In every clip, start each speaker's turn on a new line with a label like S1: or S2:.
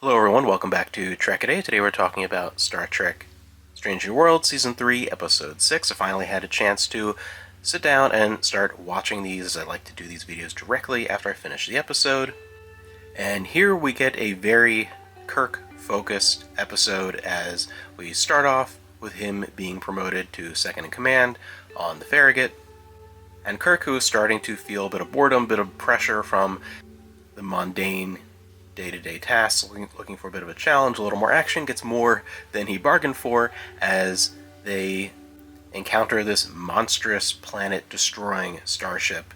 S1: Hello everyone, welcome back to Trek-A-Day. Today we're talking about Star Trek Strange New Worlds, Season 3, Episode 6. I finally had a chance to sit down and start watching these, as I like to do these videos directly after I finish the episode. And here we get a very Kirk-focused episode as we start off with him being promoted to second in command on the Farragut. And Kirk, who is starting to feel a bit of boredom, a bit of pressure from the mundane day-to-day tasks, looking for a bit of a challenge, a little more action, gets more than he bargained for as they encounter this monstrous planet-destroying starship.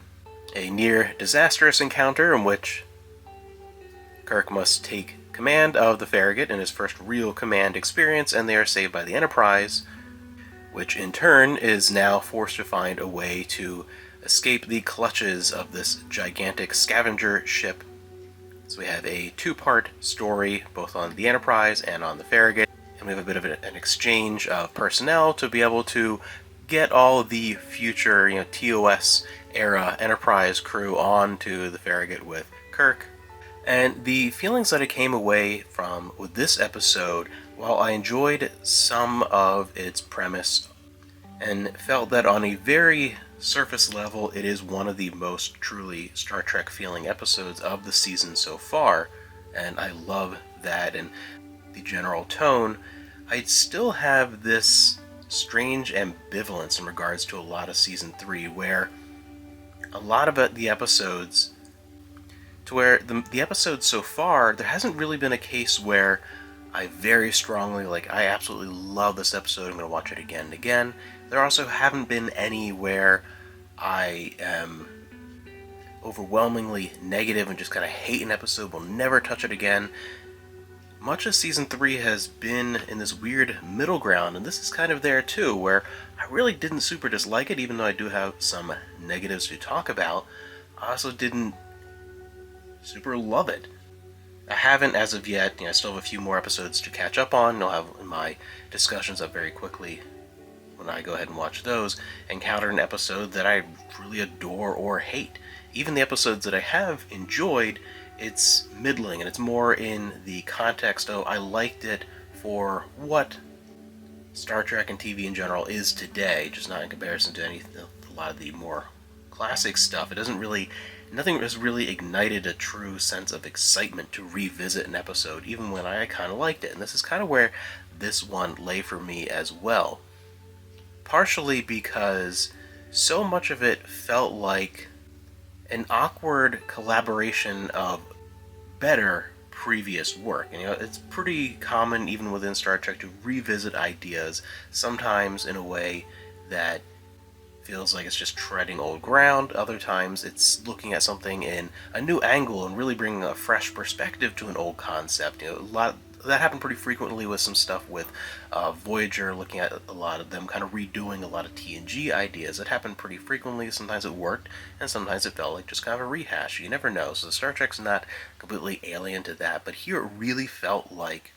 S1: A near disastrous encounter in which Kirk must take command of the Farragut in his first real command experience, and they are saved by the Enterprise, which in turn is now forced to find a way to escape the clutches of this gigantic scavenger ship. So we have a two-part story, both on the Enterprise and on the Farragut, and we have a bit of an exchange of personnel to be able to get all the future, TOS era Enterprise crew onto the Farragut with Kirk. And the feelings that I came away from with this episode, while I enjoyed some of its premise and felt that on a very surface level it is one of the most truly Star Trek feeling episodes of the season so far, and I love that and the general tone, I'd still have this strange ambivalence in regards to a lot of Season 3, where a lot of the episodes, to where the episodes so far, there hasn't really been a case where I very strongly, I absolutely love this episode, I'm going to watch it again and again. There also haven't been any where I am overwhelmingly negative and just kind of hate an episode, will never touch it again. Much of Season 3 has been in this weird middle ground, and this is kind of there too, where I really didn't super dislike it, even though I do have some negatives to talk about. I also didn't super love it. I haven't as of yet, I still have a few more episodes to catch up on. I'll have my discussions up very quickly when I go ahead and watch those, encounter an episode that I really adore or hate. Even the episodes that I have enjoyed, it's middling, and it's more in the context of I liked it for what Star Trek and TV in general is today, just not in comparison to a lot of the more classic stuff. Nothing has really ignited a true sense of excitement to revisit an episode, even when I kind of liked it. And this is kind of where this one lay for me as well. Partially because so much of it felt like an awkward collaboration of better previous work. And, it's pretty common even within Star Trek to revisit ideas, sometimes in a way that feels like it's just treading old ground. Other times it's looking at something in a new angle and really bringing a fresh perspective to an old concept. That happened pretty frequently with some stuff with Voyager, looking at a lot of them kind of redoing a lot of TNG ideas. It happened pretty frequently. Sometimes it worked, and sometimes it felt like just kind of a rehash. You never know. So Star Trek's not completely alien to that, but here it really felt like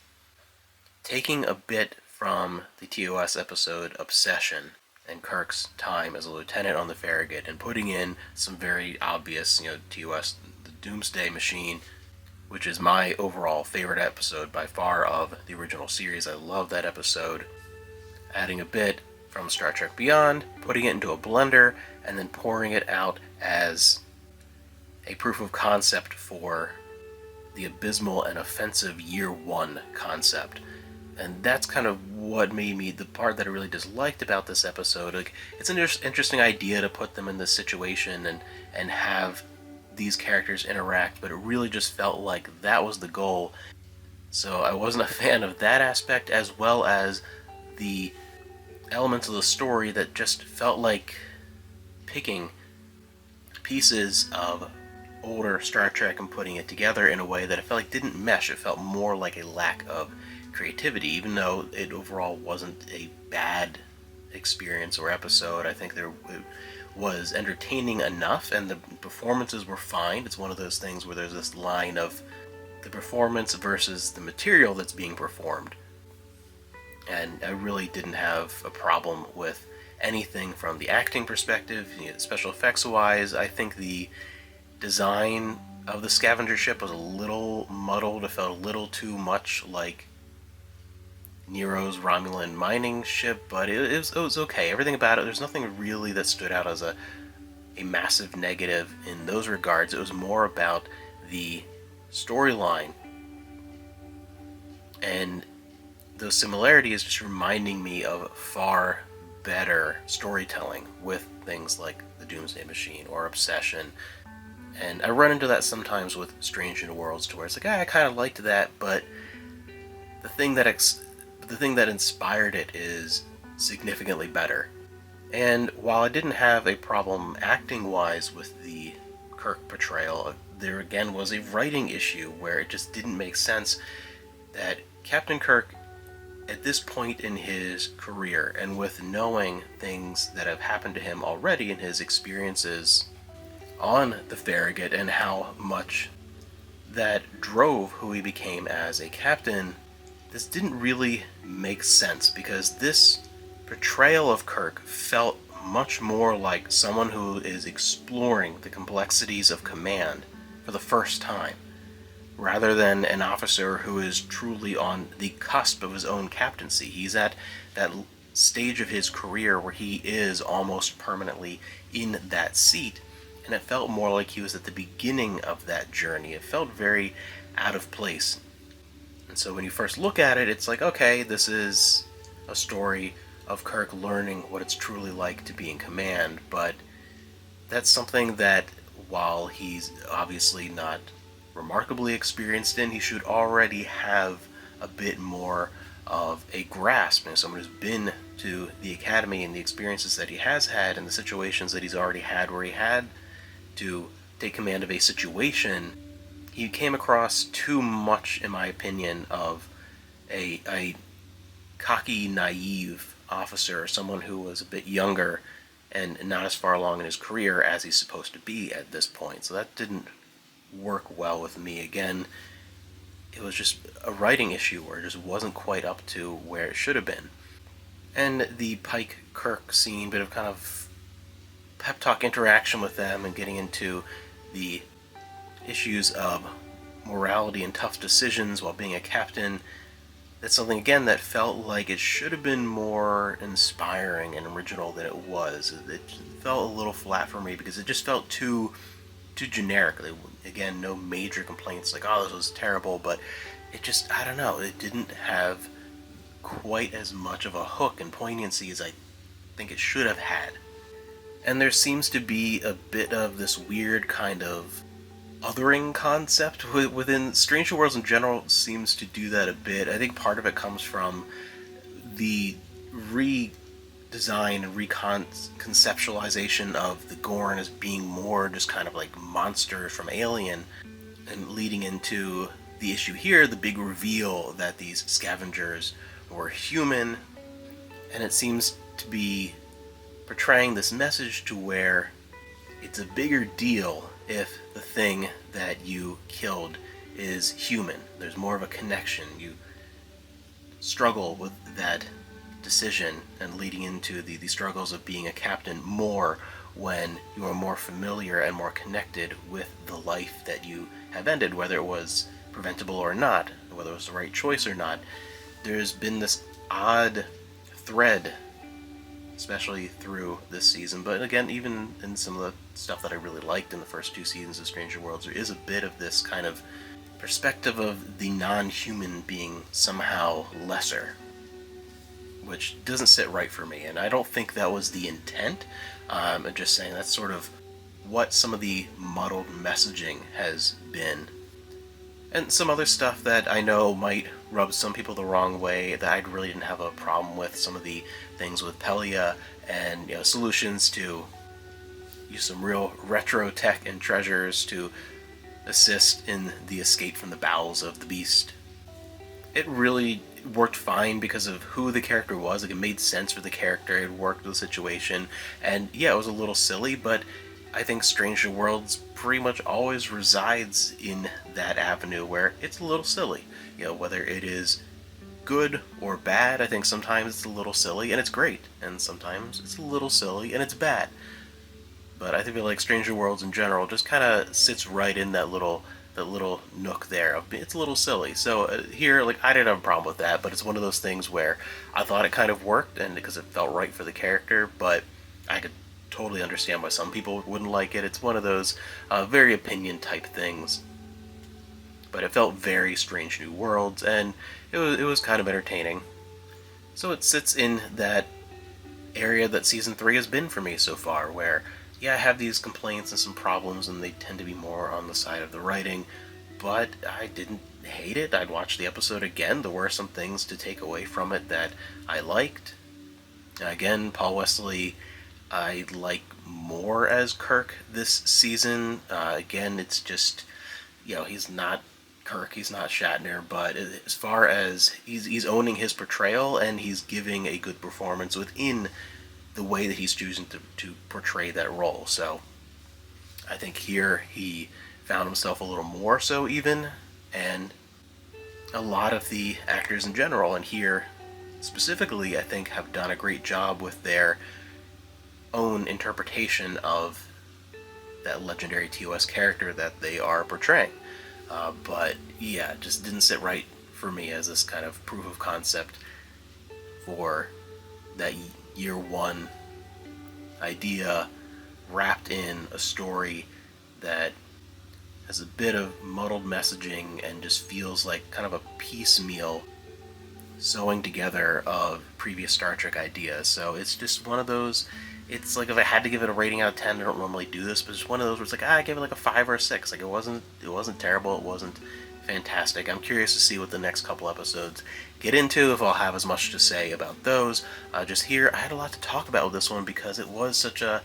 S1: taking a bit from the TOS episode Obsession and Kirk's time as a lieutenant on the Farragut and putting in some very obvious, TOS, the Doomsday Machine, which is my overall favorite episode by far of the original series. I love that episode. Adding a bit from Star Trek Beyond, putting it into a blender, and then pouring it out as a proof of concept for the abysmal and offensive Year One concept. And that's kind of what made me, the part that I really disliked about this episode. It's an interesting idea to put them in this situation and have these characters interact, but it really just felt like that was the goal. So I wasn't a fan of that aspect, as well as the elements of the story that just felt like picking pieces of older Star Trek and putting it together in a way that I felt like didn't mesh. It felt more like a lack of creativity, even though it overall wasn't a bad experience or episode. I think it was entertaining enough, and the performances were fine. It's one of those things where there's this line of the performance versus the material that's being performed. And I really didn't have a problem with anything from the acting perspective, special effects wise. I think the design of the scavenger ship was a little muddled. It felt a little too much like Nero's Romulan mining ship, but it was okay. Everything about it, there's nothing really that stood out as a massive negative in those regards. It was more about the storyline and those similarities just reminding me of far better storytelling with things like the Doomsday Machine or Obsession. And I run into that sometimes with Strange New Worlds, to where it's like, I kind of liked that, but the thing that the thing that inspired it is significantly better. And while I didn't have a problem acting-wise with the Kirk portrayal, there again was a writing issue where it just didn't make sense that Captain Kirk, at this point in his career, and with knowing things that have happened to him already in his experiences on the Farragut and how much that drove who he became as a captain, this didn't really make sense, because this portrayal of Kirk felt much more like someone who is exploring the complexities of command for the first time, rather than an officer who is truly on the cusp of his own captaincy. He's at that stage of his career where he is almost permanently in that seat, and it felt more like he was at the beginning of that journey. It felt very out of place. And so when you first look at it, it's like, okay, this is a story of Kirk learning what it's truly like to be in command, but that's something that, while he's obviously not remarkably experienced in, he should already have a bit more of a grasp. And someone who's been to the academy and the experiences that he has had and the situations that he's already had where he had to take command of a situation, he came across too much, in my opinion, of a cocky, naive officer, or someone who was a bit younger and not as far along in his career as he's supposed to be at this point. So that didn't work well with me. Again, it was just a writing issue where it just wasn't quite up to where it should have been. And the Pike Kirk scene, bit of kind of pep talk interaction with them and getting into the issues of morality and tough decisions while being a captain, that's something, again, that felt like it should have been more inspiring and original than it was. It felt a little flat for me because it just felt too generic. Again, no major complaints like, oh, this was terrible, but it just, I don't know, it didn't have quite as much of a hook and poignancy as I think it should have had. And there seems to be a bit of this weird kind of othering concept within Stranger Worlds in general. Seems to do that a bit. I think part of it comes from the redesign and reconceptualization of the Gorn as being more just kind of like monsters from Alien, and leading into the issue here, the big reveal that these scavengers were human. And it seems to be portraying this message to where it's a bigger deal if the thing that you killed is human. There's more of a connection. You struggle with that decision, and leading into the struggles of being a captain more when you are more familiar and more connected with the life that you have ended, whether it was preventable or not, whether it was the right choice or not. There's been this odd thread, especially through this season, but again, even in some of the stuff that I really liked in the first two seasons of Stranger Worlds, there is a bit of this kind of perspective of the non-human being somehow lesser, which doesn't sit right for me, and I don't think that was the intent. I'm just saying that's sort of what some of the muddled messaging has been. And some other stuff that I know might rub some people the wrong way that I really didn't have a problem with. Some of the things with Pelia and solutions to use some real retro tech and treasures to assist in the escape from the bowels of the beast. It really worked fine because of who the character was. Like, it made sense for the character, it worked with the situation, and yeah, it was a little silly, but I think Stranger Worlds pretty much always resides in that avenue where it's a little silly. Whether it is good or bad, I think sometimes it's a little silly and it's great, and sometimes it's a little silly and it's bad. but I feel like Stranger Worlds in general just kind of sits right in that little nook there. It's a little silly. So here, like I didn't have a problem with that, but it's one of those things where I thought it kind of worked, and because it felt right for the character, but I could totally understand why some people wouldn't like it. It's one of those very opinion type things, but it felt very Strange New Worlds, and it was kind of entertaining. So it sits in that area that season 3 has been for me so far, where yeah, I have these complaints and some problems, and they tend to be more on the side of the writing, but I didn't hate it. I'd watch the episode again. There were some things to take away from it that I liked. Again, Paul Wesley, I like more as Kirk this season. Again, it's just, he's not Kirk, he's not Shatner, but as far as he's owning his portrayal and he's giving a good performance within the way that he's choosing to portray that role. So I think here he found himself a little more so even, and a lot of the actors in general, and here specifically, I think have done a great job with their own interpretation of that legendary TOS character that they are portraying. But yeah, it just didn't sit right for me as this kind of proof of concept for that year one idea wrapped in a story that has a bit of muddled messaging and just feels like kind of a piecemeal sewing together of previous Star Trek ideas. So it's just one of those. It's like if I had to give it a rating out of 10, I don't normally do this, but it's one of those where it's like I give it like a 5 or a 6. Like it wasn't terrible. It wasn't fantastic. I'm curious to see what the next couple episodes get into, if I'll have as much to say about those. Just here, I had a lot to talk about with this one because it was such a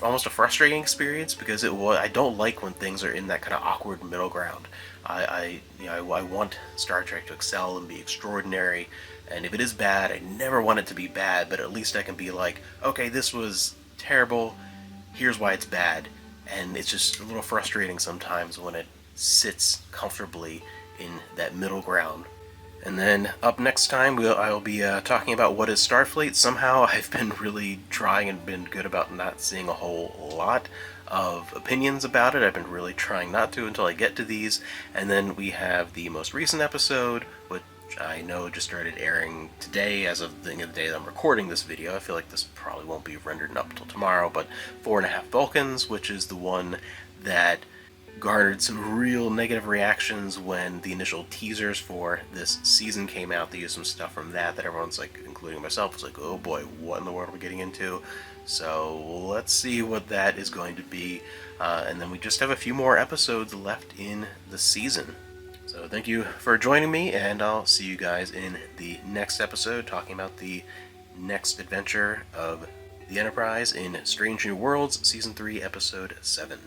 S1: almost a frustrating experience, because I don't like when things are in that kind of awkward middle ground. I want Star Trek to excel and be extraordinary, and if it is bad, I never want it to be bad, but at least I can be like, okay, this was terrible, here's why it's bad. And it's just a little frustrating sometimes when it sits comfortably in that middle ground. And then up next time, I'll be talking about what is Starfleet. Somehow I've been really trying and been good about not seeing a whole lot of opinions about it. I've been really trying not to until I get to these. And then we have the most recent episode, which I know just started airing today as of the day that I'm recording this video. I feel like this probably won't be rendered up until tomorrow, but 4.5 Vulcans, which is the one that garnered some real negative reactions when the initial teasers for this season came out. They used some stuff from that everyone's like, including myself, was like, oh boy, what in the world are we getting into? So let's see what that is going to be. And then we just have a few more episodes left in the season. So thank you for joining me, and I'll see you guys in the next episode talking about the next adventure of the Enterprise in Strange New Worlds, Season 3, Episode 7.